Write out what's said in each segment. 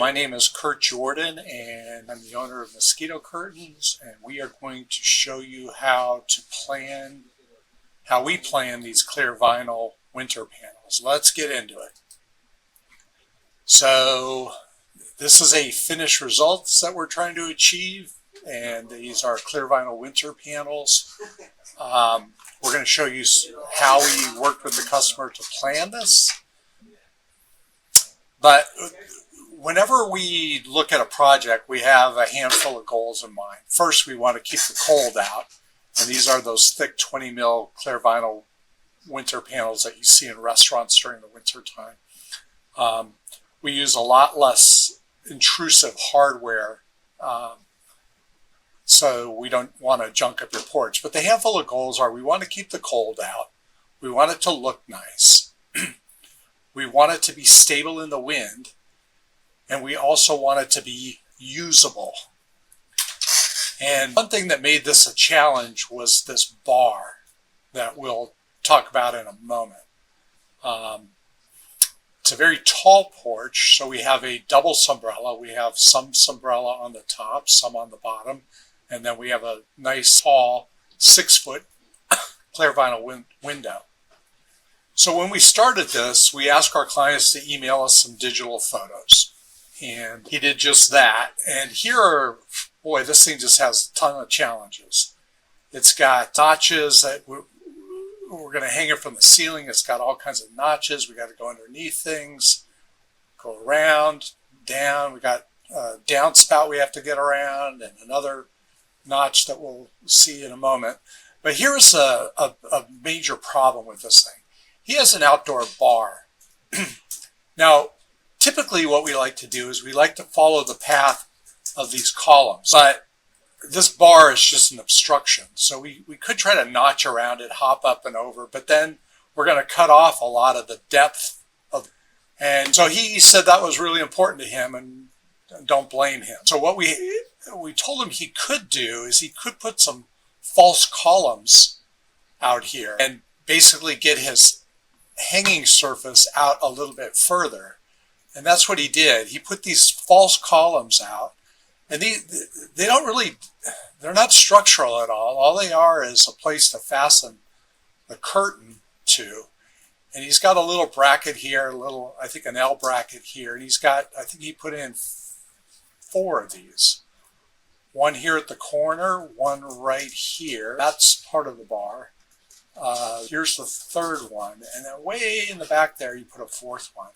my name is Kurt Jordan, and I'm the owner of Mosquito Curtains, and we are going to show you how we plan these clear vinyl winter panels. Let's get into it. So this is a finished results that we're trying to achieve, and these are clear vinyl winter panels. We're going to show you how we worked with the customer to plan this. But whenever we look at a project, we have a handful of goals in mind. First, we want to keep the cold out. And these are those thick 20 mil clear vinyl winter panels that you see in restaurants during the winter time. We use a lot less intrusive hardware, so we don't want to junk up your porch. But the handful of goals are: we want to keep the cold out. We want it to look nice. We want it to be stable in the wind. And we also want it to be usable. And one thing that made this a challenge was this bar that we'll talk about in a moment. It's a very tall porch, so we have a double sunbrella. We have some sunbrella on the top, some on the bottom, and then we have a nice tall 6-foot clear vinyl window. So when we started this, we asked our clients to email us some digital photos. And he did just that. And here, boy, this thing just has a ton of challenges. It's got notches that we're going to hang it from the ceiling. It's got all kinds of notches. We got to go underneath things, go around, down. We got a downspout we have to get around, and another notch that we'll see in a moment. But here's a major problem with this thing. He has an outdoor bar. Now, typically what we like to do is we like to follow the path of these columns, but this bar is just an obstruction. So we could try to notch around it, hop up and over, but then we're going to cut off a lot of the depth of. And so he said that was really important to him, and don't blame him. So what we told him he could do is he could put some false columns out here and basically get his hanging surface out a little bit further. And that's what he did. He put these false columns out, and they're not structural at all. All they are is a place to fasten the curtain to. And he's got a little bracket here, I think an L bracket here. And I think he put in 4 of these. One here at the corner, one right here. That's part of the bar. Here's the 3rd one. And then way in the back there, you put a 4th one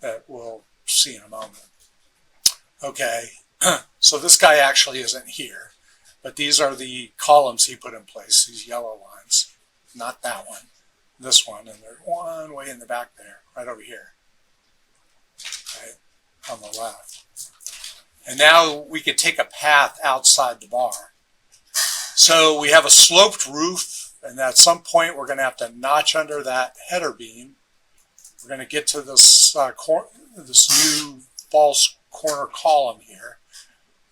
that we'll see in a moment. Okay, so this guy actually isn't here, but these are the columns he put in place, these yellow lines. Not that one, this one, and there's one way in the back there, right over here, right, on the left. And now we could take a path outside the bar. So we have a sloped roof, and at some point we're going to have to notch under that header beam. We're going to get to this new false corner column here.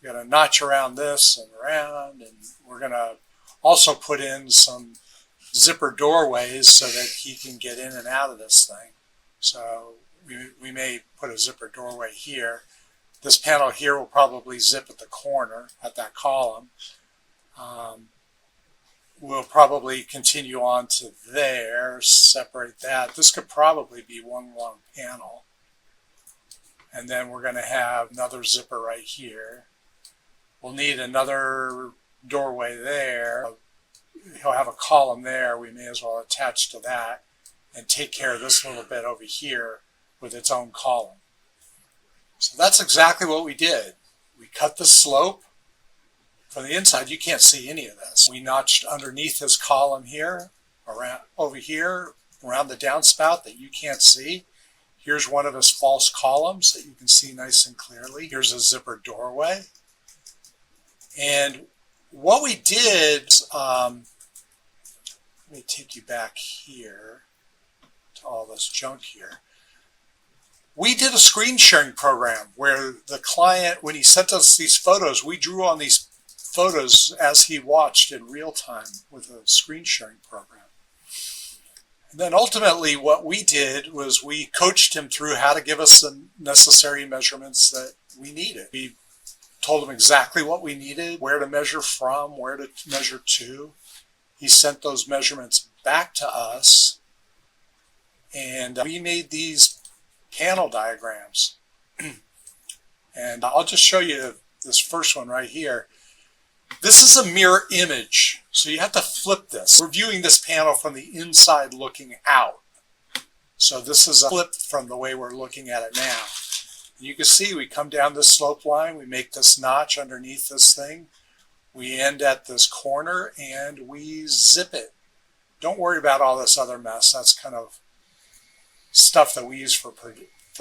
We're going to notch around this and around, and we're going to also put in some zipper doorways so that he can get in and out of this thing. So we may put a zipper doorway here. This panel here will probably zip at the corner at that column. We'll probably continue on to there, separate that. This could probably be one long panel. And then we're going to have another zipper right here. We'll need another doorway there. He'll have a column there. We may as well attach to that and take care of this little bit over here with its own column. So that's exactly what we did. We cut the slope. From the inside, you can't see any of this. We notched underneath his column here, around over here, around the downspout that you can't see. Here's one of his false columns that you can see nice and clearly. Here's a zipper doorway. And what we did, let me take you back here to all this junk here. We did a screen sharing program where the client, when he sent us these photos, we drew on these photos as he watched in real time with a screen sharing program. And then ultimately what we did was we coached him through how to give us the necessary measurements that we needed. We told him exactly what we needed, where to measure from, where to measure to. He sent those measurements back to us, and we made these panel diagrams. And I'll just show you this first one right here. This is a mirror image, so you have to flip this. We're viewing this panel from the inside looking out. So this is a flip from the way we're looking at it now. You can see we come down this slope line, we make this notch underneath this thing, we end at this corner, and we zip it. Don't worry about all this other mess. That's kind of stuff that we use for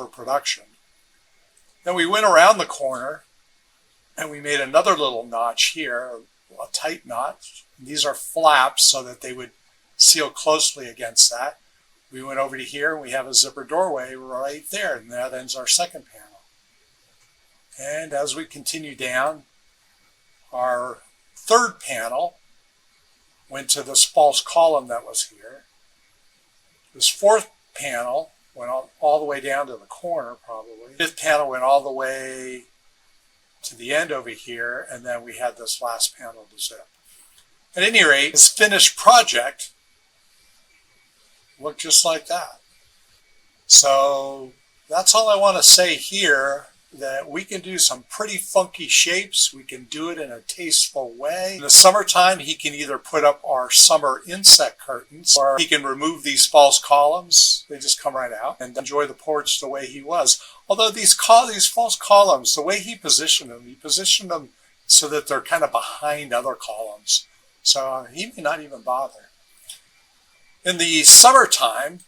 production. Then we went around the corner, and we made another little notch here, a tight notch. These are flaps so that they would seal closely against that. We went over to here, and we have a zipper doorway right there, and that ends our second panel. And as we continue down, our third panel went to this false column that was here. This fourth panel went all the way down to the corner, probably. Fifth panel went all the way to the end over here, and then we had this last panel to zip. At any rate, this finished project looked just like that. So that's all I want to say here, that we can do some pretty funky shapes. We can do it in a tasteful way. In the summertime, he can either put up our summer insect curtains, or he can remove these false columns. They just come right out, and enjoy the porch the way he was. Although these false columns, the way he positioned them so that they're kind of behind other columns. So he may not even bother. In the summertime,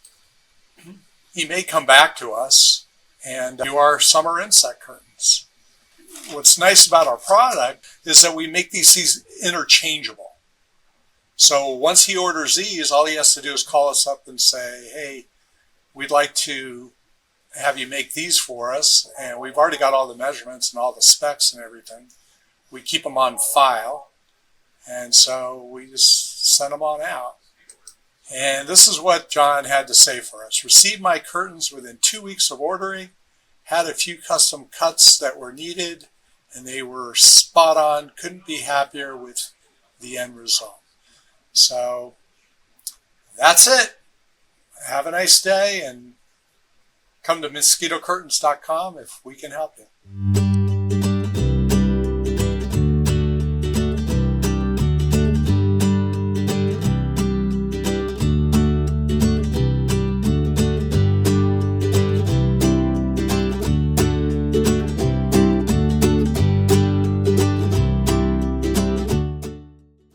he may come back to us and do our summer insect curtains. What's nice about our product is that we make these interchangeable. So once he orders these, all he has to do is call us up and say, hey, we'd like to have you make these for us. And we've already got all the measurements and all the specs and everything. We keep them on file. And so we just send them on out. And this is what John had to say for us. Received my curtains within 2 weeks of ordering, had a few custom cuts that were needed, and they were spot on. Couldn't be happier with the end result. So that's it. Have a nice day, and come to mosquitocurtains.com if we can help you.